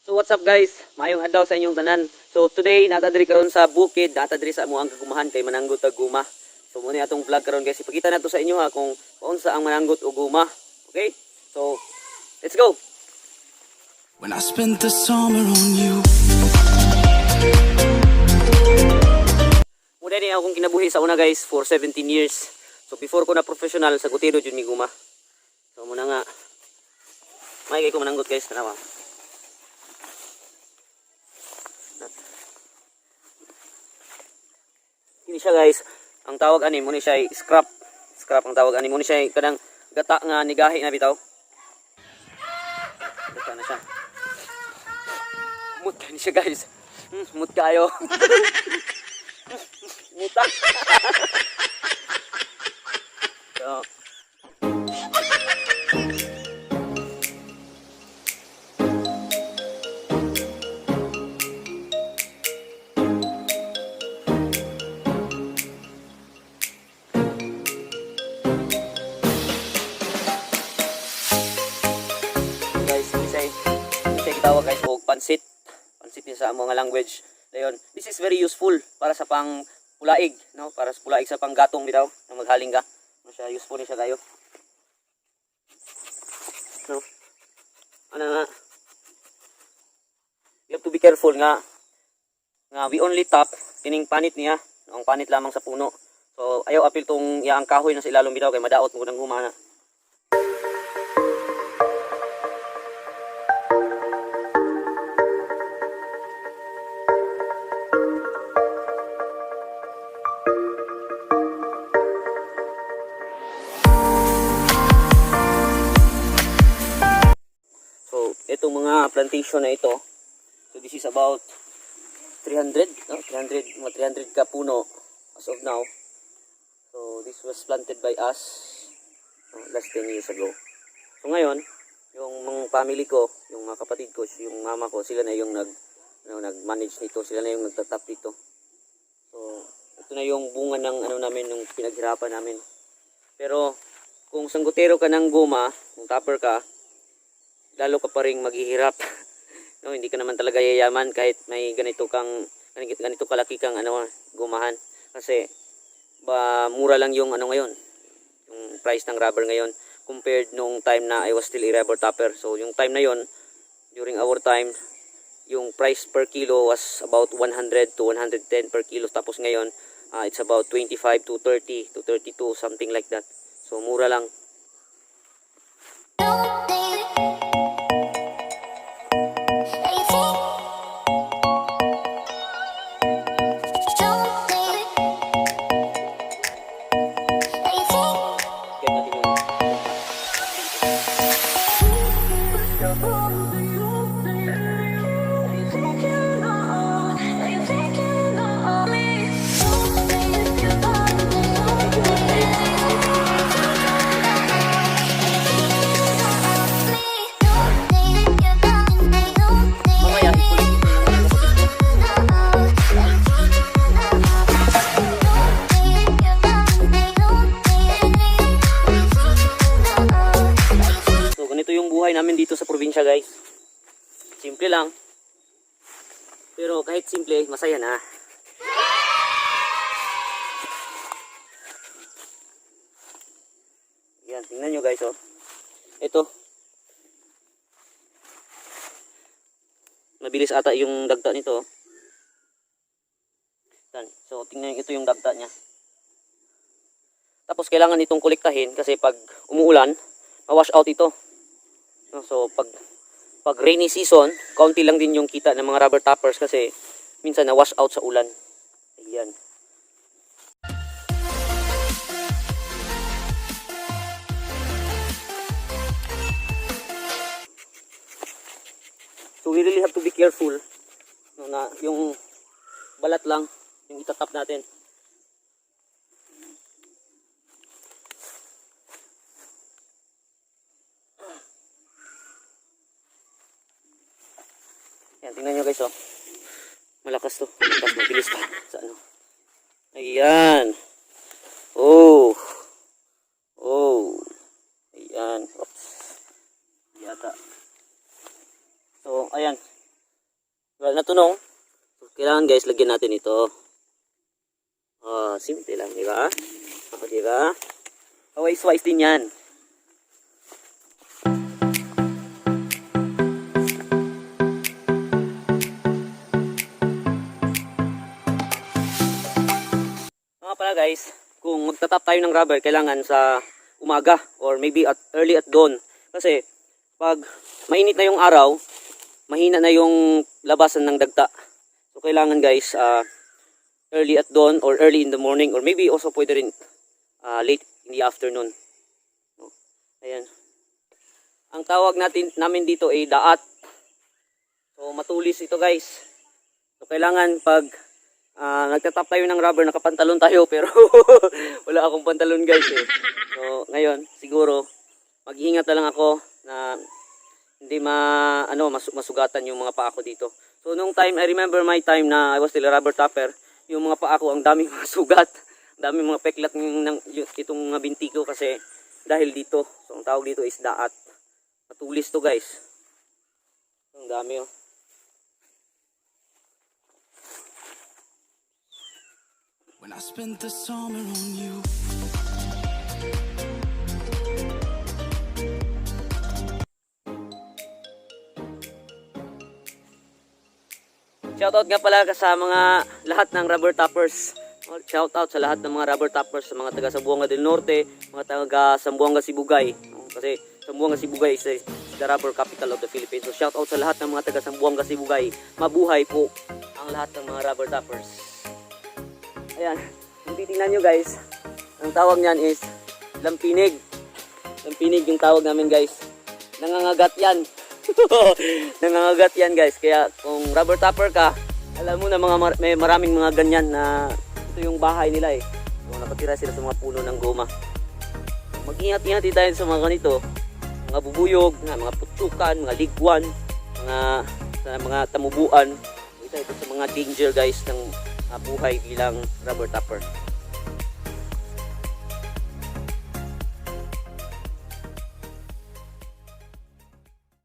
So what's up guys? Mayong adlaw sa inyong tanan. So today natadiri karon sa bukid, natadiri sa amuang kagumahan kay mananggot ag guma. So muna atong vlog karon guys, ipakita nato sa inyo ha kung unsa ang mananggot og guma. Okay? So let's go. When I spent the summer on you. Muna ni akong kinabuhi sa una guys for 17 years. So before ko na professional sa gutero jud mi guma. So muna nga may kay ko mananggot guys, tanawa. Ini siya guys, ang tawag ani mo ni siya ay scrap. Scrap ang tawag ani mo ni siya ay kadang gata nga nigahi na bitaw. Gata na siya. Mut ni siya guys. Mut kayo. Muta. So, guys, misay gitawag guys og pansit. Pansit niya sa among nga language. Dayon, this is very useful para sa pang pulaig, no? Para sa pulaig sa panggatong bitaw, na maghaling ka. No, siya useful ni siya kayo. No. Ano nga? You have to be careful nga we only tap kining panit niya, ang panit lamang sa puno. So ayaw apil tong yaang kahoy na sa ilalom bitaw kay madaot mo nang humana. Itong mga plantation na ito, so this is about 300, no? 300 ka puno as of now. So this was planted by us last 10 years ago. So ngayon, yung mga family ko, yung mga kapatid ko, yung mama ko, sila na yung nag-manage nito, sila na yung nagtatap dito. So ito na yung bunga ng namin, ng pinaghirapan namin. Pero kung sanggutero ka ng guma, kung topper ka, lalo ka pa ring maghihirap. No, hindi ka naman talaga yayaman kahit may ganito kalaki kang gumahan. Kasi mura lang yung ngayon, yung price ng rubber ngayon compared nung time na I was still a rubber topper. So yung time na yon, during our time, yung price per kilo was about 100 to 110 per kilo. Tapos ngayon, it's about 25 to 30 to 32, something like that. So mura lang. Namin dito sa probinsya guys, simple lang, pero kahit simple masaya na. Yan, tingnan nyo guys, oh. Ito mabilis ata yung dagta nito, oh. Yan. So tingnan nyo, ito yung dagta nya. Tapos kailangan itong kolektahin kasi pag umuulan ma-wash out ito. So pag rainy season, kaunti lang din yung kita ng mga rubber toppers kasi minsan na wash out sa ulan. Ayan. So we really have to be careful, no, na yung balat lang yung itatap natin. Yan, tingnan nyo guys, oh. Malakas to. Malakas, mabilis pa. Sa ano. Ayan. Oh. Oh. Ayan. Oops. Yata. So, ayan. tunong. So, kailangan guys, lagyan natin ito. Simple lang, di ba? Di ba? Wise din yan. Mga pala guys, kung magtatap tayo ng rubber, kailangan sa umaga or maybe early at dawn. Kasi pag mainit na yung araw, mahina na yung labasan ng dagta. So kailangan guys, early at dawn or early in the morning or maybe also pwede rin late in the afternoon. No? Ayan. Ang tawag namin dito ay daat. So matulis ito guys. So kailangan pag nagtatap tayo ng rubber, nakapantalon tayo pero wala akong pantalon guys eh. So ngayon siguro mag-iingat na lang ako na hindi masugatan yung mga paa ko dito. So nung time, I remember my time na I was still a rubber tapper, yung mga paa ko ang daming mga sugat, daming mga peklat itong mga binti ko kasi dahil dito. So ang tawag dito is daat. Matulis to guys. Ang dami oh. When I spent the summer on you. Shoutout nga pala sa mga lahat ng rubber toppers. Shoutout sa lahat ng mga rubber toppers, sa mga taga Zamboanga del Norte, mga taga Zamboanga Sibugay. Kasi Zamboanga Sibugay is the rubber capital of the Philippines. So shoutout sa lahat ng mga taga Zamboanga Sibugay. Mabuhay po ang lahat ng mga rubber toppers. Ayan, kung titingnan nyo guys, ang tawag niyan is lampinig. Lampinig yung tawag namin guys. Nangangagat yan. Nangangagat yan guys. Kaya kung rubber topper ka, alam mo na may maraming mga ganyan na ito yung bahay nila eh. So, nakatira sila sa mga puno ng goma. Mag-ingat-ingat tayo sa mga ganito. Mga bubuyog, mga putukan, mga ligwan, mga tamubuan. Ito sa mga danger guys ng buhay bilang rubber topper.